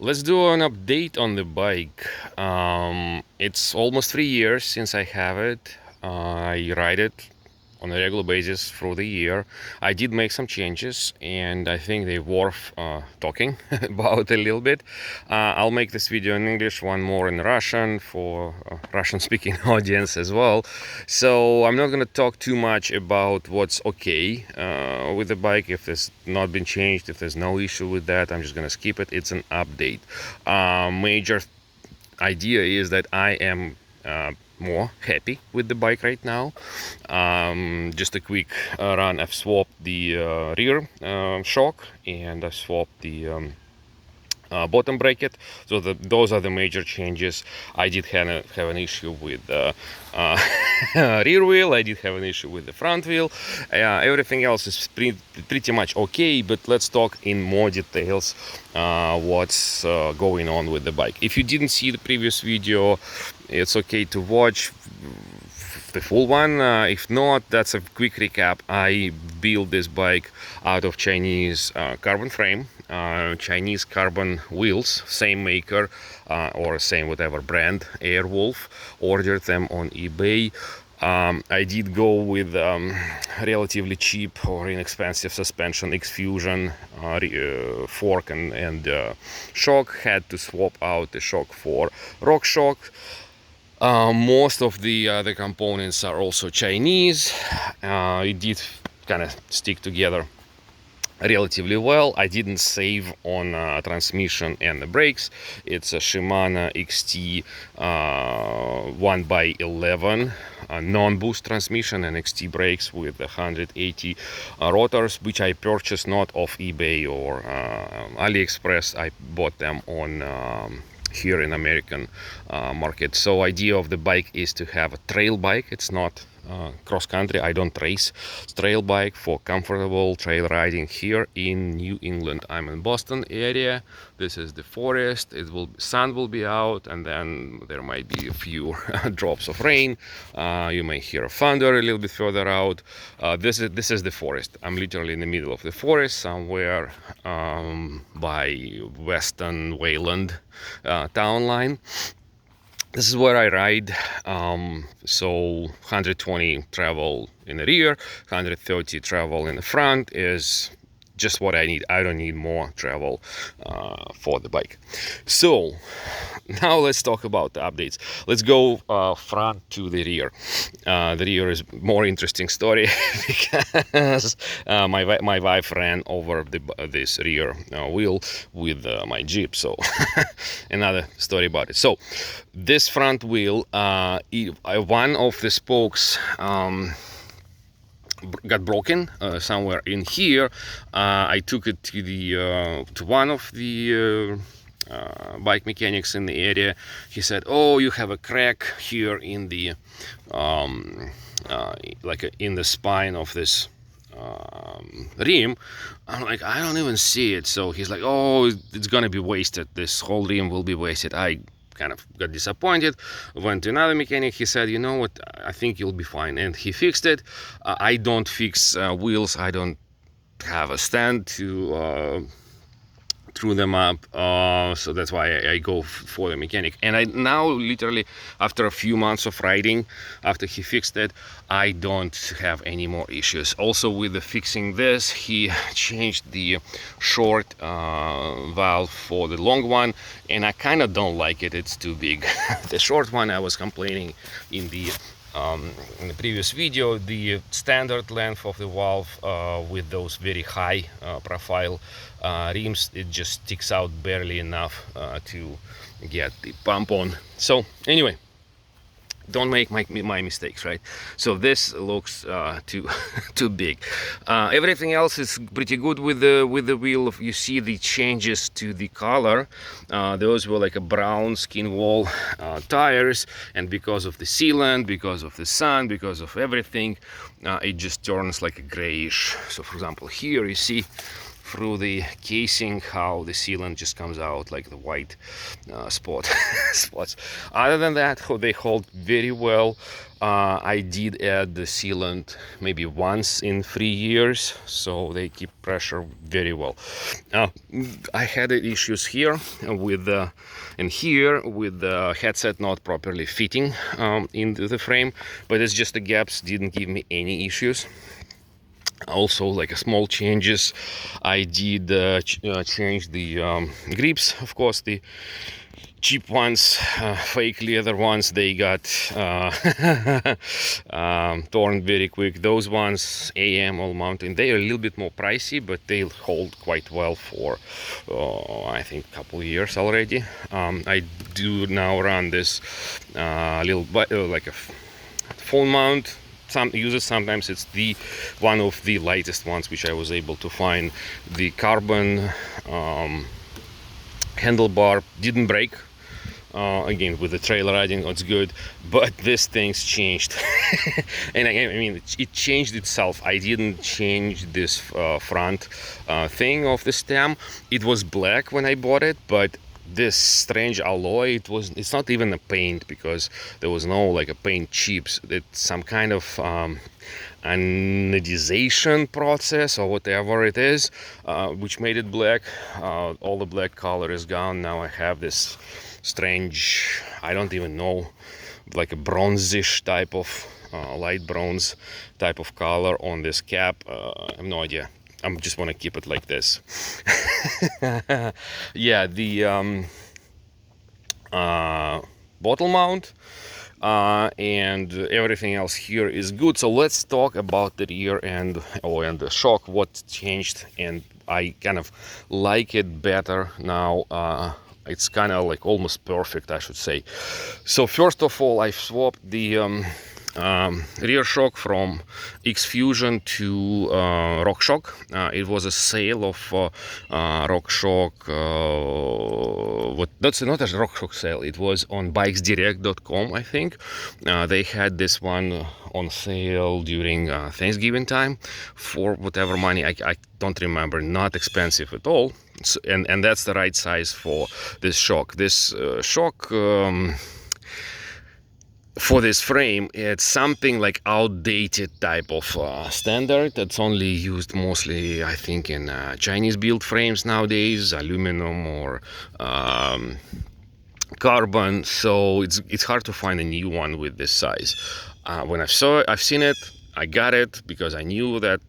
Let's do an update on the bike. It's almost 3 years since I have it. I ride it on a regular basis through the year. I did make some changes, and I think they're worth talking about a little bit. I'll make this video in English, one more in Russian for Russian-speaking audience as well. So I'm not going to talk too much about what's okay with the bike. If there's not been changed, if there's no issue with that, I'm just going to skip it. It's an update. Major idea is that I am more happy with the bike right now. Just a quick run. I've swapped the rear shock, and I've swapped the bottom bracket. So those are the major changes. I did have an issue with the rear wheel. I did have an issue with the front wheel. Everything else is pretty much okay, but let's talk in more details what's going on with the bike. If you didn't see the previous video, it's okay to watch the full one. If not, that's a quick recap. I built this bike out of Chinese carbon frame, Chinese carbon wheels, same maker or same whatever brand, Airwolf. Ordered them on eBay. I did go with relatively cheap or inexpensive suspension, X-Fusion fork and shock. Had to swap out the shock for rock shock. Most of the other components are also Chinese. It did kind of stick together relatively well. I didn't save on transmission and the brakes. It's a Shimano XT 1x11 non-boost transmission and XT brakes with 180 rotors, which I purchased not off eBay or AliExpress. I bought them on here in American market. So idea of the bike is to have a trail bike. It's not cross country. I don't race. It's trail bike for comfortable trail riding here in New England. I'm in Boston area. This is the forest. Sun will be out, and then there might be a few drops of rain. You may hear a thunder a little bit further out. This is the forest. I'm literally in the middle of the forest somewhere by Western Wayland town line. This is where I ride. So 120 travel in the rear, 130 travel in the front is just what I need. I don't need more travel for the bike. So now let's talk about the updates. Let's go front to the rear. The rear is more interesting story because my wife ran over this rear wheel with my Jeep. So another story about it. So this front wheel, one of the spokes got broken somewhere in here. I took it to one of the bike mechanics in the area. He said, "Oh, you have a crack here in the in the spine of this rim." I'm like, "I don't even see it." So he's like, "Oh, it's gonna be wasted. This whole rim will be wasted." I kind of got disappointed, went to another mechanic. He said, "You know what, I think you'll be fine," and he fixed it. I don't fix wheels. I don't have a stand to threw them up, so that's why I go for the mechanic. And I now literally, after a few months of riding, after he fixed it, I don't have any more issues. Also with the fixing this, he changed the short valve for the long one, and I kind of don't like it. It's too big. The short one, I was complaining in the previous video, the standard length of the valve with those very high profile rims, it just sticks out barely enough to get the pump on. So anyway, don't make my mistakes, right? So this looks too big. Everything else is pretty good with the wheel. You see the changes to the color. Those were like a brown skin wall tires, and because of the sealant, because of the sun, because of everything, it just turns like a grayish. So for example, here you see through the casing how the sealant just comes out like the white spots. Other than that, they hold very well. I did add the sealant maybe once in 3 years, so they keep pressure very well. I had issues here with and here with the headset not properly fitting into the frame, but it's just the gaps didn't give me any issues. Also, like a small changes, I did change the grips. Of course, the cheap ones, fake leather ones, they got torn very quick. Those ones, AM all mountain, they are a little bit more pricey, but they hold quite well for I think a couple years already. I do now run this little like a phone mount. Some use it sometimes. It's the one of the lightest ones which I was able to find. The carbon handlebar didn't break. Again, with the trail riding, it's good, but this thing's changed. And I mean, it changed itself. I didn't change this front thing of the stem. It was black when I bought it, but this strange alloy, it's not even a paint, because there was no like a paint chips. It's some kind of anodization process or whatever it is, which made it black. All the black color is gone. Now I have this strange, I don't even know, like a bronzish type of light bronze type of color on this cap. I have no idea. I just want to keep it like this. Yeah, the bottle mount and everything else here is good. So let's talk about the rear end and the shock, what changed, and I kind of like it better now. It's kind of like almost perfect, I should say. So first of all, I swapped the rear shock from X-Fusion to RockShox. It was a sale of RockShox. That's not a RockShox sale. It was on bikesdirect.com, I think. They had this one on sale during Thanksgiving time for whatever money. I don't remember. Not expensive at all. So, and that's the right size for this shock. This shock for this frame, it's something like outdated type of standard that's only used mostly, I think, in Chinese built frames nowadays, aluminum or carbon. So it's hard to find a new one with this size. When I've seen it, I got it because I knew that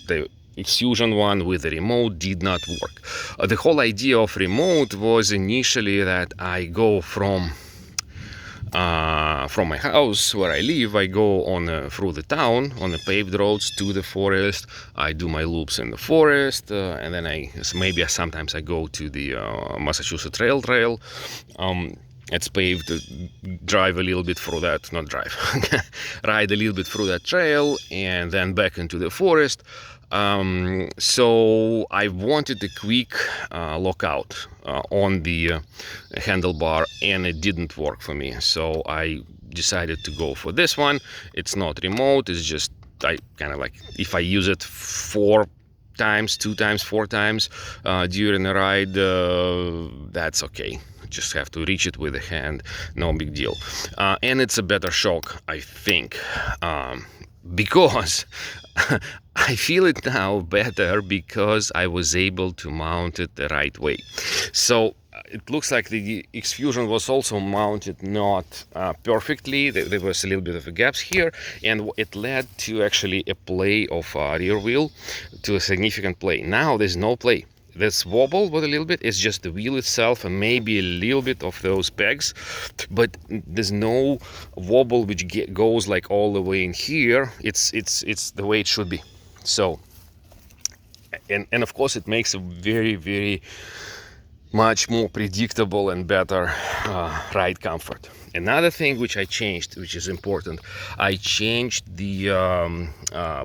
the X-Fusion one with the remote did not work. The whole idea of remote was initially that I go from my house where I live, I go on through the town on the paved roads to the forest. I do my loops in the forest, and then sometimes I go to the Massachusetts trail. It's paved, drive a little bit through that, not drive, ride a little bit through that trail and then back into the forest. So I wanted a quick lockout on the handlebar, and it didn't work for me. So I decided to go for this one. It's not remote, it's just, I kind of like, if I use it 4 times, 2 times, 4 times during a ride, that's okay. Just have to reach it with the hand, no big deal. And it's a better shock, I think, because I feel it now better because I was able to mount it the right way. So it looks like the X-Fusion was also mounted not perfectly. There was a little bit of a gaps here, and it led to actually a play of rear wheel, to a significant play. Now there's no play. This wobble with a little bit is just the wheel itself and maybe a little bit of those pegs, but there's no wobble which goes like all the way in here. It's the way it should be. So, and of course it makes a very, very much more predictable and better ride comfort. Another thing which I changed, which is important, I changed the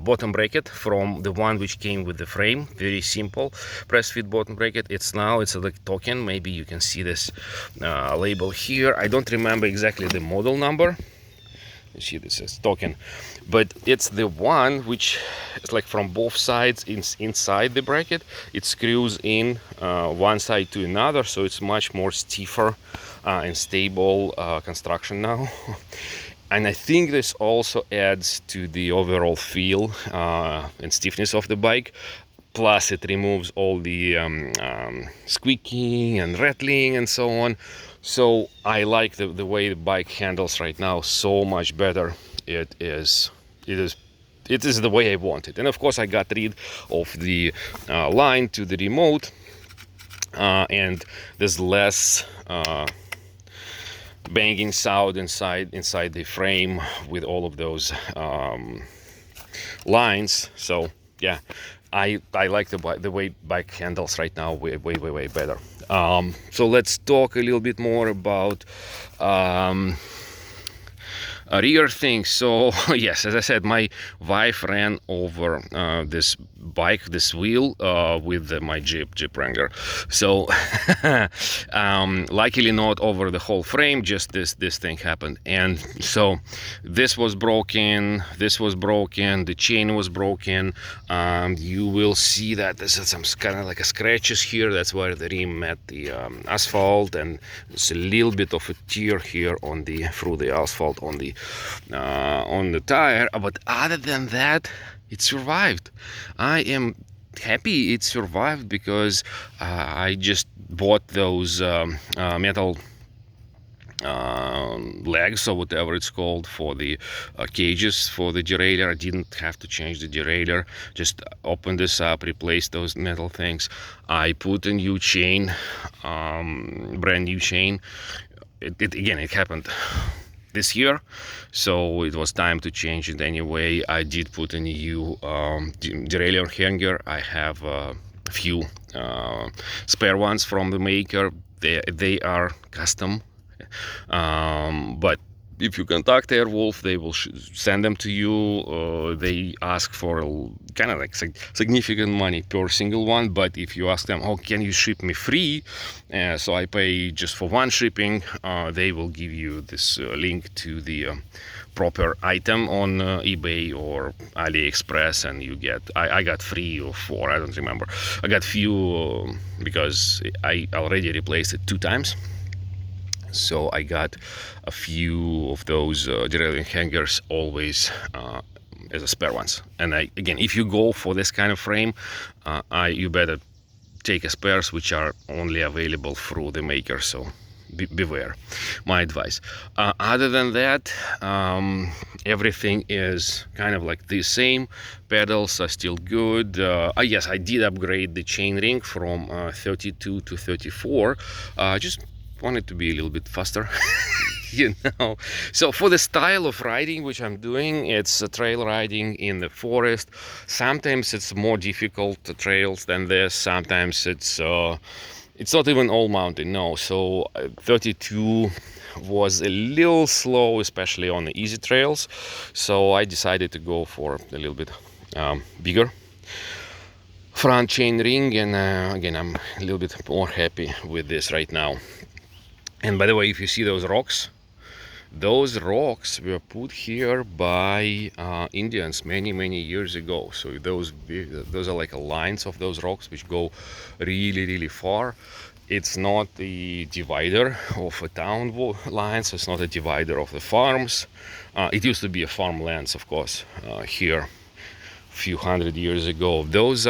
bottom bracket from the one which came with the frame. Very simple press fit bottom bracket. It's a like token. Maybe you can see this label here. I don't remember exactly the model number, You see this is token, but it's the one which is like from both sides inside the bracket. It screws in one side to another, so it's much more stiffer and stable construction now. And I think this also adds to the overall feel and stiffness of the bike. Plus, it removes all the squeaking and rattling and so on. So I like the way the bike handles right now so much better. It is the way I want it. And of course, I got rid of the line to the remote, and there's less banging sound inside the frame with all of those lines. So yeah, I like the way bike handles right now way better. So let's talk a little bit more about rear things. So yes, as I said, my wife ran over this bike, this wheel, with my Jeep Wrangler. So luckily not over the whole frame, just this thing happened. And so this was broken, the chain was broken. You will see that there's some kind of like a scratches here. That's where the rim met the asphalt, and there's a little bit of a tear here on the through the asphalt on the tire. But other than that, it survived. I am happy it survived because I just bought those metal legs or whatever it's called for the cages for the derailleur. I didn't have to change the derailleur, just open this up, replace those metal things. I put a new chain, brand new chain. It happened this year, so it was time to change it anyway. I did put a new derailleur hanger. I have a few spare ones from the maker. They are custom, but if you contact Airwolf, they will send them to you. They ask for kind of like significant money per single one, but if you ask them, oh, can you ship me free, so I pay just for one shipping, they will give you this link to the proper item on eBay or AliExpress, and you get, I got 3 or 4, I don't remember. I got few because I already replaced it 2 times. So I got a few of those derailleur hangers always as a spare ones. And again, if you go for this kind of frame, you better take a spares which are only available through the maker. So beware, my advice. Other than that, everything is kind of like the same. Pedals are still good. Yes, I did upgrade the chain ring from 32 to 34. Just wanted to be a little bit faster. You know, so for the style of riding which I'm doing, it's trail riding in the forest. Sometimes it's more difficult trails than this. Sometimes it's not even all mountain, no. So 32 was a little slow, especially on the easy trails, so I decided to go for a little bit bigger front chain ring, and again, I'm a little bit more happy with this right now. And by the way, if you see those rocks were put here by Indians many years ago. So those are like lines of those rocks which go really far. It's not the divider of a town lines. It's not a divider of the farms. It used to be a farmlands, of course, here a few hundred years ago. Those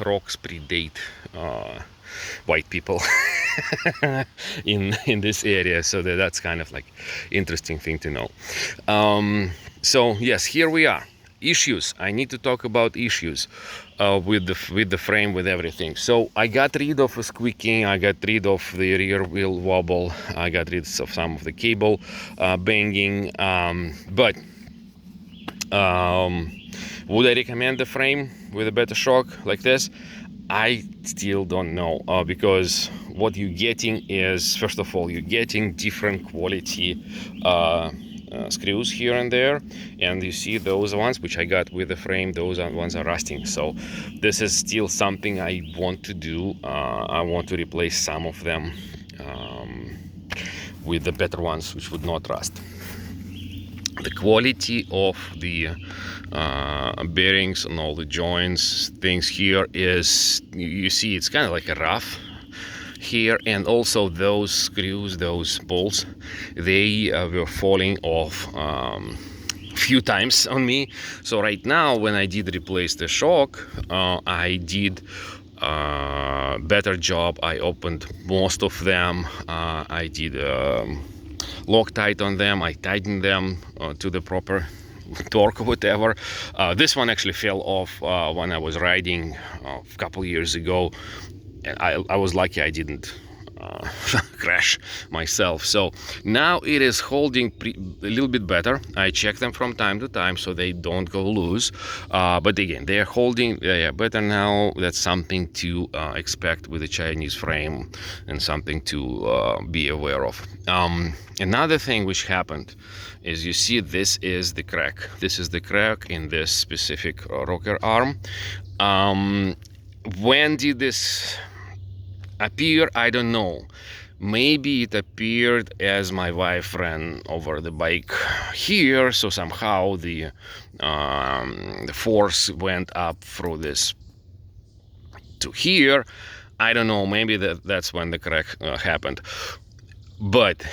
rocks predate white people in this area, so that's kind of like interesting thing to know. So yes, here we are. Issues. I need to talk about issues with the frame, with everything. So I got rid of the squeaking, I got rid of the rear wheel wobble, I got rid of some of the cable banging, but would I recommend the frame with a better shock like this? I still don't know, because what you're getting is, first of all, you're getting different quality screws here and there, and you see those ones which I got with the frame, those ones are rusting. So this is still something I want to do. I want to replace some of them with the better ones which would not rust. the quality of the bearings and all the joints things here is, you see it's kind of like a rough here, and also those screws, those bolts, they were falling off few times on me. So right now when I did replace the shock, I did better job. I opened most of them. I did Loctite on them. I tightened them to the proper torque or whatever. This one actually fell off when I was riding a couple years ago, and I was lucky I didn't crash myself. So now it is holding a little bit better. I check them from time to time so they don't go loose, but again, they are holding better now. That's something to expect with a Chinese frame and something to be aware of. Another thing which happened is, you see, this is the crack. This is the crack in this specific rocker arm. When did this appear? I don't know. Maybe it appeared as my wife ran over the bike here, so somehow the force went up through this to here. I don't know, maybe that's when the crack happened. But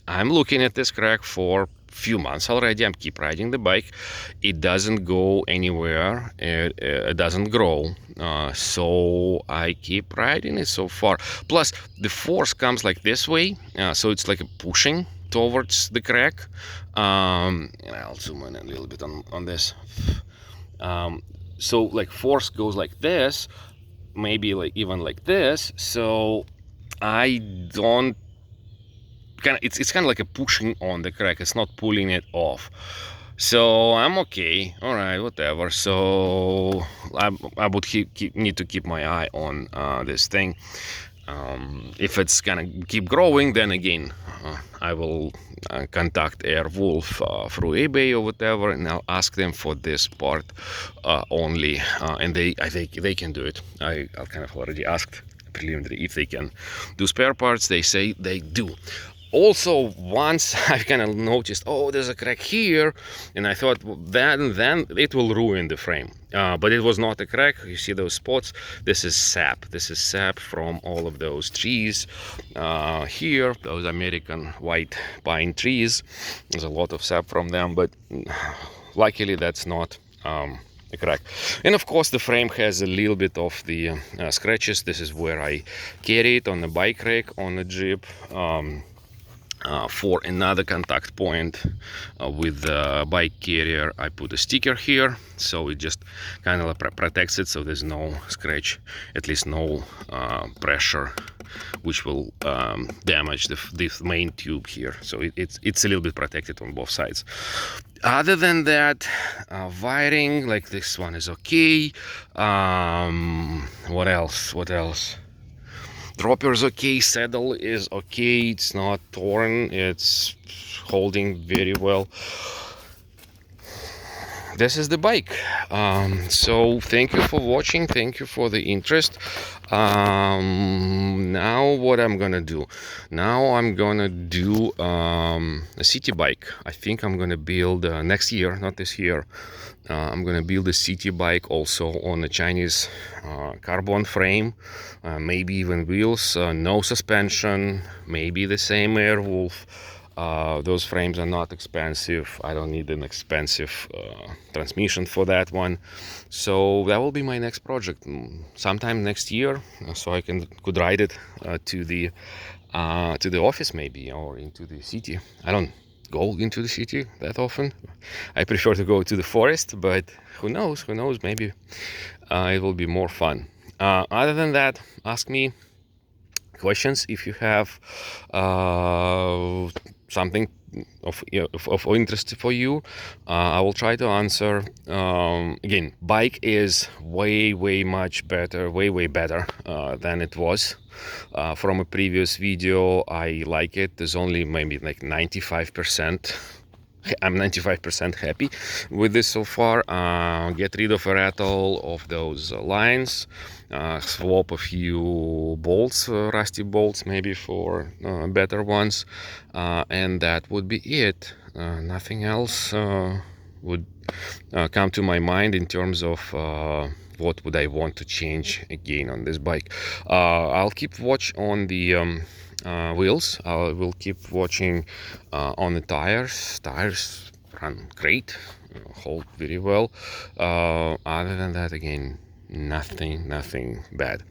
I'm looking at this crack for few months already. I keep riding the bike. It doesn't go anywhere. It doesn't grow. So I keep riding it so far. Plus the force comes like this way, so it's like a pushing towards the crack. And I'll zoom in a little bit on this. So like force goes like this, maybe like even like this. So I don't it's kind of like a pushing on the crack. It's not pulling it off. So I'm okay. All right, whatever. So I would need to keep my eye on this thing. If it's gonna keep growing, then again I will contact Airwolf through eBay or whatever, and I'll ask them for this part only, and I think they can do it. I kind of already asked preliminary if they can do spare parts. They say they do. Also, once I kind of noticed, oh, there's a crack here, and I thought, well, then it will ruin the frame. But it was not a crack. You see those spots? This is sap. This is sap from all of those trees here, those American white pine trees. There's a lot of sap from them, but luckily that's not a crack. And of course the frame has a little bit of the scratches. This is where I carry it on the bike rack on the Jeep. For another contact point with the bike carrier, I put a sticker here, so it just kind of protects it, so there's no scratch, at least no pressure which will damage the main tube here. So it's a little bit protected on both sides. Other than that, wiring like this one is okay. What else? Dropper is okay, saddle is okay, it's not torn, it's holding very well. This is the bike. So thank you for watching, thank you for the interest. Now what I'm gonna do? Now I'm gonna do a city bike. I think I'm gonna build next year, not this year. I'm gonna build a city bike also on a Chinese carbon frame, maybe even wheels, no suspension, maybe the same Airwolf. Those frames are not expensive. I don't need an expensive transmission for that one. So that will be my next project sometime next year, so I could ride it to the office maybe, or into the city. I don't go into the city that often. I prefer to go to the forest, but who knows, maybe it will be more fun. Other than that, ask me questions if you have something of interest for you. I will try to answer. Again, bike is way much better, way better than it was from a previous video. I like it. There's only maybe like 95%. I'm 95% happy with this so far. Get rid of a rattle of those lines, swap a few bolts, rusty bolts maybe, for better ones, and that would be it. Nothing else would come to my mind in terms of what would I want to change again on this bike. I'll keep watch on the wheels. I will keep watching on the tires. Tires run great, hold very well. Other than that, again, nothing bad.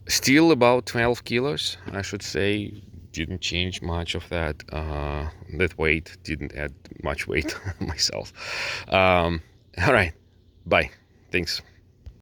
Still about 12 kilos, I should say. Didn't change much of that. That weight didn't add much weight myself. All right, bye. Thanks.